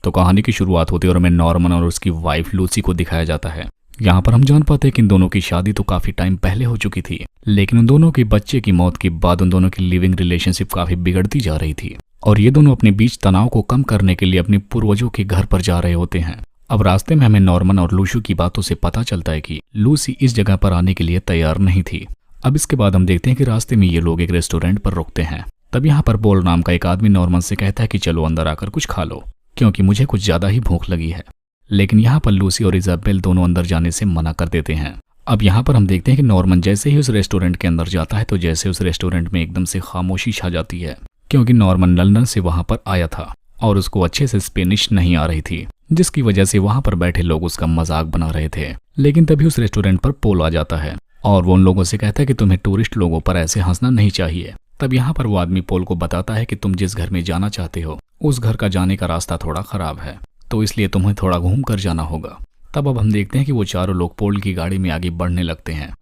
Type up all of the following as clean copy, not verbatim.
तो कहानी की शुरुआत होती है और हमें नॉर्मन और उसकी वाइफ लूसी को दिखाया जाता है। यहाँ पर हम जान पाते हैं कि इन दोनों की शादी तो काफी टाइम पहले हो चुकी थी, लेकिन उन दोनों के बच्चे की मौत के बाद उन दोनों की लिविंग रिलेशनशिप काफी बिगड़ती जा रही थी और ये दोनों अपने बीच तनाव को कम करने के लिए अपने पूर्वजों के घर पर जा रहे होते हैं। अब रास्ते में हमें नॉर्मन और लूशू की बातों से पता चलता है कि लूसी इस जगह पर आने के लिए तैयार नहीं थी। अब इसके बाद हम देखते हैं कि रास्ते में ये लोग एक रेस्टोरेंट पर रुकते हैं। तब यहाँ पर पॉल नाम का एक आदमी नॉर्मन से कहता है कि चलो अंदर आकर कुछ खा लो, क्योंकि मुझे कुछ ज्यादा ही भूख लगी है। लेकिन यहाँ पर लूसी और इजाबेल दोनों अंदर जाने से मना कर देते हैं। अब यहाँ पर हम देखते हैं कि नॉर्मन जैसे ही उस रेस्टोरेंट के अंदर जाता है तो जैसे उस रेस्टोरेंट में एकदम से खामोशी छा जाती है, क्योंकि नॉर्मन लंदन से वहां पर आया था और उसको अच्छे से स्पेनिश नहीं आ रही थी, जिसकी वजह से वहां पर बैठे लोग उसका मजाक बना रहे थे। लेकिन तभी उस रेस्टोरेंट पर पोल आ जाता है और वो उन लोगों से कहता है कि तुम्हें टूरिस्ट लोगों पर ऐसे हंसना नहीं चाहिए। तब यहाँ पर वो आदमी पोल को बताता है कि तुम जिस घर में जाना चाहते हो उस घर का जाने का रास्ता थोड़ा खराब है, तो इसलिए तुम्हें थोड़ा घूम कर जाना होगा। तब अब हम देखते हैं कि वो चारों लोग पोल की गाड़ी में आगे बढ़ने लगते हैं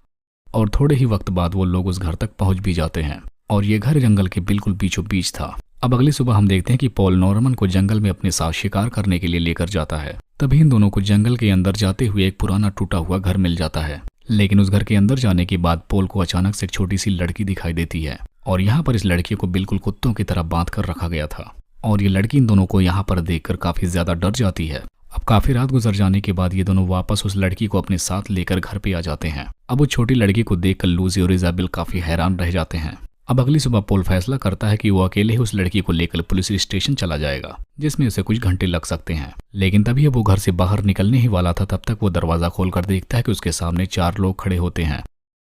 और थोड़े ही वक्त बाद वो लोग उस घर तक पहुंच भी जाते हैं और ये घर जंगल के बिल्कुल बीचों बीच था। अब अगली सुबह हम देखते हैं कि पॉल नॉर्मन को जंगल में अपने साथ शिकार करने के लिए लेकर जाता है। तभी इन दोनों को जंगल के अंदर जाते हुए एक पुराना टूटा हुआ घर मिल जाता है। लेकिन उस घर के अंदर जाने के बाद पॉल को अचानक से एक छोटी सी लड़की दिखाई देती है और यहाँ पर इस लड़की को बिल्कुल कुत्तों की तरह बांध कर रखा गया था और ये लड़की इन दोनों को यहाँ पर देखकर काफी ज्यादा डर जाती है। अब काफी रात गुजर जाने के बाद ये दोनों वापस उस लड़की को अपने साथ लेकर घर पे आ जाते हैं। अब वो छोटी लड़की को देखकर लूसी और इजाबेल काफी हैरान रह जाते हैं। अब अगली सुबह पॉल फैसला करता है कि वो अकेले ही उस लड़की को लेकर पुलिस स्टेशन चला जाएगा, जिसमें उसे कुछ घंटे लग सकते हैं। लेकिन तभी अब वो घर से बाहर निकलने ही वाला था, तब तक वो दरवाजा खोलकर देखता है कि उसके सामने 4 लोग खड़े होते हैं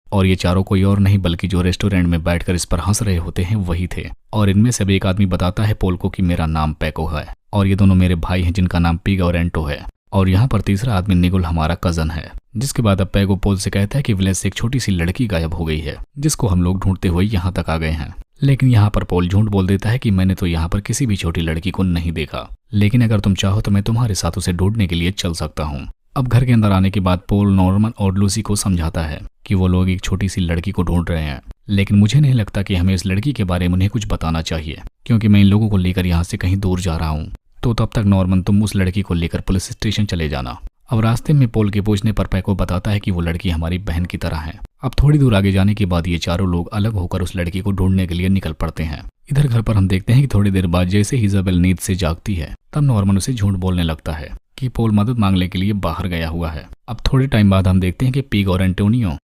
और ये चारों कोई और नहीं बल्कि जो रेस्टोरेंट में बैठकर इस पर हंस रहे होते हैं वही थे। और इनमें से एक आदमी बताता है पॉल को कि मेरा नाम पैको है और ये दोनों मेरे भाई हैं जिनका नाम पिग और एंटो है, और यहाँ पर तीसरा आदमी निगुल हमारा कजन है। जिसके बाद अब पैगो पॉल से कहता है कि विलेज से एक छोटी सी लड़की गायब हो गई है, जिसको हम लोग ढूंढते हुए यहाँ तक आ गए हैं। लेकिन यहाँ पर पॉल झूठ बोल देता है कि मैंने तो यहाँ पर किसी भी छोटी लड़की को नहीं देखा, लेकिन अगर तुम चाहो तो मैं तुम्हारे साथ उसे ढूंढने के लिए चल सकता हूँ। अब घर के अंदर आने के बाद पॉल नॉर्मन और लूसी को समझाता है कि वो लोग एक छोटी सी लड़की को ढूंढ रहे हैं, लेकिन मुझे नहीं लगता कि हमें इस लड़की के बारे में उन्हें कुछ बताना चाहिए, क्योंकि मैं इन लोगों को लेकर यहाँ से कहीं दूर जा रहा हूँ। तो तब तक नॉर्मन तुम उस लड़की को लेकर पुलिस स्टेशन चले जाना। अब रास्ते में पॉल के पूछने पर पैको बताता है कि वो लड़की हमारी बहन की तरह है। अब थोड़ी दूर आगे जाने के बाद ये चारों लोग अलग होकर उस लड़की को ढूंढने के लिए निकल पड़ते हैं। इधर घर पर हम देखते हैं कि थोड़ी देर बाद जैसे ही इजाबेल नींद से जागती है तब नॉर्मन उसे झूठ बोलने लगता है कि पॉल मदद मांगने के लिए बाहर गया हुआ है। अब थोड़े टाइम बाद हम देखते हैं कि पिग और एंटोनियो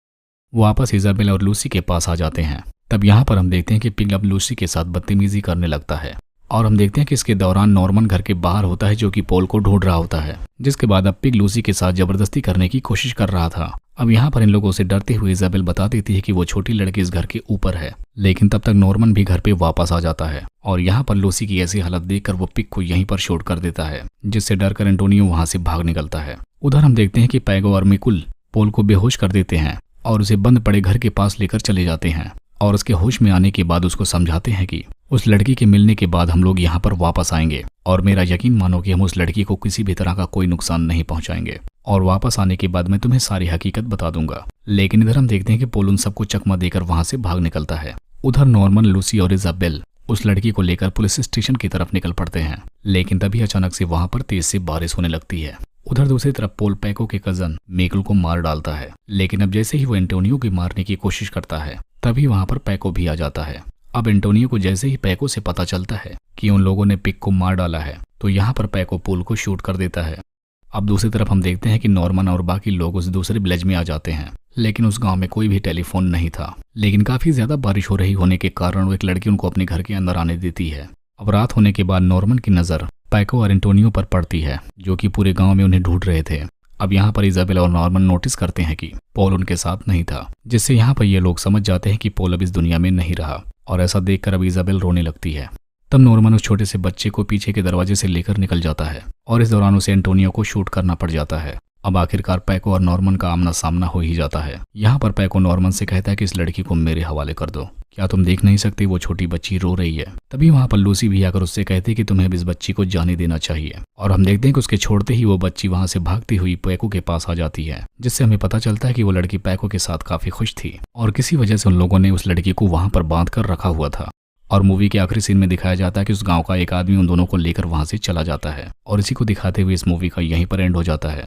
वापस इजाबेल और लूसी के पास आ जाते हैं। तब यहाँ पर हम देखते हैं कि पिग अब लूसी के साथ बदतमीजी करने लगता है और हम देखते हैं कि इसके दौरान नॉर्मन घर के बाहर होता है जो कि पॉल को ढूंढ रहा होता है। जिसके बाद अब पिग लूसी के साथ जबरदस्ती करने की कोशिश कर रहा था। अब यहाँ पर इन लोगों से डरते हुए इजाबेल बता देती है कि वो छोटी लड़की इस घर के ऊपर है, लेकिन तब तक नॉर्मन भी घर पे वापस आ जाता है और यहाँ पर लूसी की ऐसी हालत देखकर वो पिग को यहीं पर शूट कर देता है, जिससे डरकर एंटोनियो वहां से भाग निकलता है। उधर हम देखते हैं कि पैगो और मिकुल पॉल को बेहोश कर देते हैं और उसे बंद पड़े घर के पास लेकर चले जाते हैं और उसके होश में आने के बाद उसको समझाते हैं कि उस लड़की के मिलने के बाद हम लोग यहाँ पर वापस आएंगे और मेरा यकीन मानो कि हम उस लड़की को किसी भी तरह का कोई नुकसान नहीं पहुंचाएंगे और वापस आने के बाद मैं तुम्हें सारी हकीकत बता दूंगा। लेकिन इधर हम देखते हैं कि पॉल उन सबको चकमा देकर वहां से भाग निकलता है। उधर नॉर्मन, लूसी और इजाबेल उस लड़की को लेकर पुलिस स्टेशन की तरफ निकल पड़ते हैं, लेकिन तभी अचानक से वहां पर तेज से बारिश होने लगती है। उधर दूसरी तरफ पॉल पैको के कजन मिकुल को मार डालता है, लेकिन अब जैसे ही वो एंटोनियो की मारने की कोशिश करता है तभी वहां पर पैको भी आ जाता है। अब एंटोनियो को जैसे ही पैको से पता चलता है कि उन लोगों ने पिग को मार डाला है तो यहाँ पर पैको पॉल को शूट कर देता है। अब दूसरी तरफ हम देखते हैं कि नॉर्मन और बाकी लोग उस दूसरे विलेज में आ जाते हैं, लेकिन उस गांव में कोई भी टेलीफोन नहीं था। लेकिन काफी ज्यादा बारिश हो रही होने के कारण वो एक लड़की उनको अपने घर के अंदर आने देती है। अब रात होने के बाद नॉर्मन की नजर पैको और एंटोनियो पर पड़ती है, जो कि पूरे गांव में उन्हें ढूंढ रहे थे। अब यहाँ पर इजाबेल और नॉर्मन नोटिस करते हैं कि पॉल उनके साथ नहीं था, जिससे यहाँ पर ये लोग समझ जाते हैं कि पॉल अब इस दुनिया में नहीं रहा और ऐसा देखकर अब इजाबेल रोने लगती है। तब नॉर्मन उस छोटे से बच्चे को पीछे के दरवाजे से लेकर निकल जाता है और इस दौरान उसे एंटोनियो को शूट करना पड़ जाता है। अब आखिरकार पैको और नॉर्मन का आमना सामना हो ही जाता है। यहाँ पर पैको नॉर्मन से कहता है कि इस लड़की को मेरे हवाले कर दो, क्या तुम देख नहीं सकते वो छोटी बच्ची रो रही है। तभी वहाँ पर लूसी भी आकर उससे कहती है कि तुम्हें अब इस बच्ची को जाने देना चाहिए और हम देखते हैं कि उसके छोड़ते ही वो बच्ची वहाँ से भागती हुई पैको के पास आ जाती है, जिससे हमें पता चलता है कि वो लड़की पैको के साथ काफी खुश थी और किसी वजह से उन लोगों ने उस लड़की को वहाँ पर बांध कर रखा हुआ था। और मूवी के आखिरी सीन में दिखाया जाता है कि उस गांव का एक आदमी उन दोनों को लेकर वहां से चला जाता है और इसी को दिखाते हुए इस मूवी का यहीं पर एंड हो जाता है।